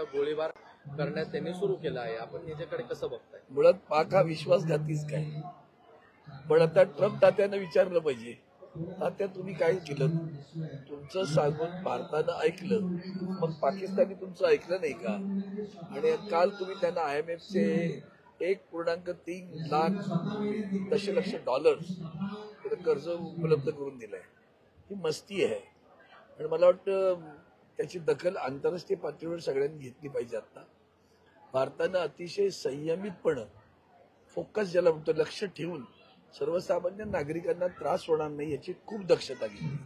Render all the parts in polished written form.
आता गोळीबार करण्यात त्यांनी सुरू केला आहे. आपण याच्याकडे कसं बघताय? मुळात पाक हा विश्वासघातीच काय, पण आता ट्रम्प तात्यानं विचारलं पाहिजे, तात्या तुम्ही काय केलं? तुमचं सांगून भारतानं ऐकलं, मग पाकिस्तानी तुमचं ऐकलं नाही का? आणि काल तुम्ही त्यांना IMFचे 1.3 लाख दशलक्ष डॉलर्स कर्ज उपलब्ध करून दिलंय. ही मस्ती आहे आणि मला वाटतं त्याची दखल आंतरराष्ट्रीय पातळीवर सगळ्यांनी घेतली पाहिजे. आता भारतानं अतिशय संयमितपणे फोकस ज्याला म्हणतो लक्ष ठेवून सर्वसामान्य नागरिकांना त्रास होणार नाही याची खूप दक्षता घेतली.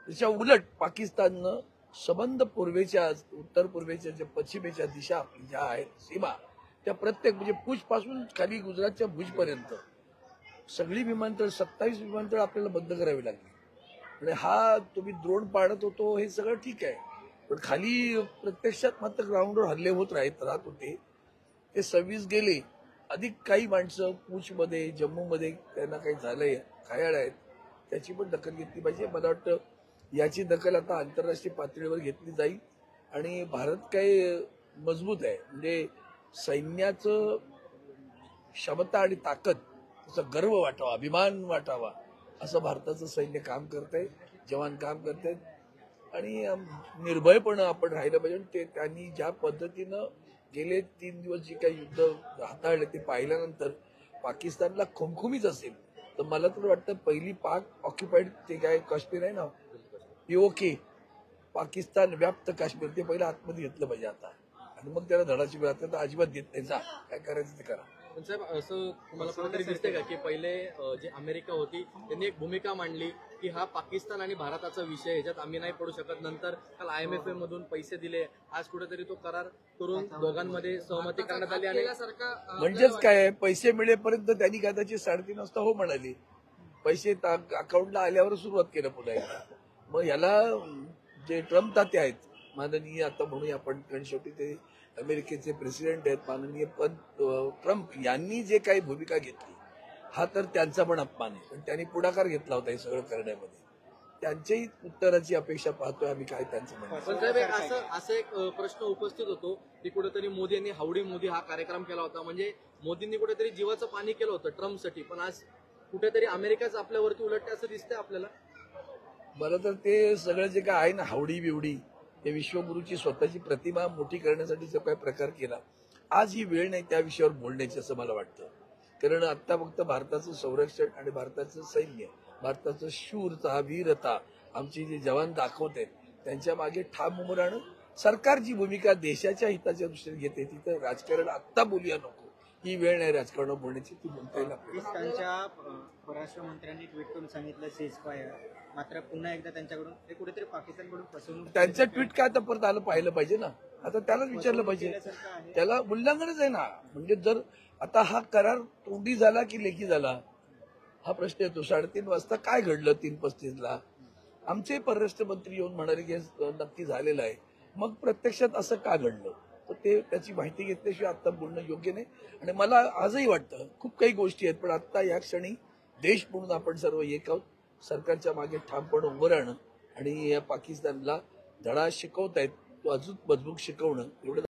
त्याच्या उलट पाकिस्ताननं संबंध पूर्वेच्या उत्तर पूर्वेच्या ज्या पश्चिमेच्या दिशा आपली ज्या आहेत सीमा त्या प्रत्येक म्हणजे पूछपासून खाली गुजरातच्या भुजपर्यंत सगळी विमानतळ 27 विमानतळ आपल्याला बंद करावी लागली. आणि हा तुम्ही द्रोण पाडत होतो हे सगळं ठीक आहे, पण खाली प्रत्यक्षात मात्र ग्राउंडवर हल्ले होत राहत होते. ते 26 गेले. अधिक काही माणसं पूछमध्ये जम्मूमध्ये त्यांना काही झालंय घायाळ आहेत, त्याची पण दखल घेतली पाहिजे. मला वाटतं याची दखल आता आंतरराष्ट्रीय पातळीवर घेतली जाईल. आणि भारत काही मजबूत आहे, म्हणजे सैन्याचं क्षमता आणि ताकद त्याचा गर्व वाटावा, अभिमान वाटावा असं भारताचं सैन्य काम करतंय, जवान काम करतायत आणि निर्भयपणे आपण राहिलं पाहिजे. ते त्यांनी ज्या पद्धतीनं गेले 3 दिवस जे काही युद्ध हाताळले ते पाहिल्यानंतर पाकिस्तानला खुमखुमीच असेल. तर मला तर वाटतं पहिली पाक ऑक्युपाईड ते काय काश्मीर आहे ना, POK पाकिस्तान व्याप्त काश्मीर ते पहिलं आतमध्ये घेतलं पाहिजे आता, आणि मग त्याला धडा शिकवला. तर अजिबात देत नाही, जा काय करायचं ते करा. पण साहेब असं तुम्हाला कुठेतरी दिसतंय का की पहिले जे अमेरिका होती त्यांनी एक भूमिका मांडली की हा पाकिस्तान आणि भारताचा विषय, ह्याच्यात आम्ही नाही पडू शकत. नंतर काल IMF मधून पैसे दिले, आज कुठेतरी तो करार करून दोघांमध्ये सहमती करण्यात आली. आणि म्हणजेच काय, पैसे मिळेपर्यंत त्यांनी कदाचित 3.5 वाजता हो म्हणाले, पैसे अकाउंटला आल्यावर सुरुवात केलं पुन्हा एकदा. मग ह्याला जे ट्रम्प ताते आहेत माननीय, आता म्हणूया आपण, कारण शेवटी ते अमेरिकेचे प्रेसिडेंट आहेत माननीय, पण ट्रम्प यांनी जे काही भूमिका घेतली हा तर त्यांचा पण अपमान आहे. पण त्यांनी पुढाकार घेतला होता हे सगळं करण्यामध्ये, त्यांच्याही उत्तराची अपेक्षा पाहतोय आम्ही काय त्यांचं म्हणणं. पण साहेब असं एक प्रश्न उपस्थित होतो की कुठेतरी मोदींनी हावडी मोदी हा कार्यक्रम केला होता, म्हणजे मोदींनी कुठेतरी जीवाचं पाणी केलं होतं ट्रम्पसाठी, पण आज कुठेतरी अमेरिकाच आपल्यावरती उलटते असं दिसतंय आपल्याला. मला तर ते सगळं जे काय आहे ना, हावडी बिवडी, ते विश्वगुरूची स्वतःची प्रतिमा मोठी करण्यासाठी जो काही प्रकार केला, आज ही वेळ नाही त्या विषयावर बोलण्याची असं मला वाटतं. कारण आता फक्त भारताचं संरक्षण आणि भारताचं सैन्य, भारताचं शूरता वीरता आमचे जे जवान दाखवत आहेत त्यांच्या मागे ठाम उभं राहणं. सरकार जी भूमिका देशाच्या हिताच्या दृष्टीने घेते तिथं राजकारण आत्ता बोलूया नको, ही वेळ नाही राजकारणावर बोलण्याची, ती बोलता येईल. पाकिस्तानच्या परराष्ट्र मंत्र्यांनी ट्विट करून सांगितलं सीजफायर, मात्र पुन्हा एकदा त्यांच्याकडून ते कुठेतरी पाकिस्तानकडून फसवणूक. त्यांचं ट्विट काय आता परत आलं पाहिलं पाहिजे ना, आता त्यालाच विचारलं पाहिजे. त्याला उल्लंघनच आहे ना. म्हणजे जर आता हा करार तोंडी झाला की लेखी झाला हा प्रश्न येतो. 3:30 वाजता काय घडलं 3:35ला? आमचे परराष्ट्र मंत्री येऊन म्हणाले की नक्की झालेलं आहे. मग प्रत्यक्षात असं का घडलं तर ते त्याची माहिती घेतल्याशिवाय आता बोलणं योग्य नाही. आणि मला आजही वाटतं खूप काही गोष्टी आहेत, पण आता या क्षणी देश म्हणून आपण सर्व एक आहोत. सरकारच्या मागे ठामपणे उभं राहणं आणि या पाकिस्तानला धडा शिकवतायत तो अजून मजबूत शिकवणं एवढं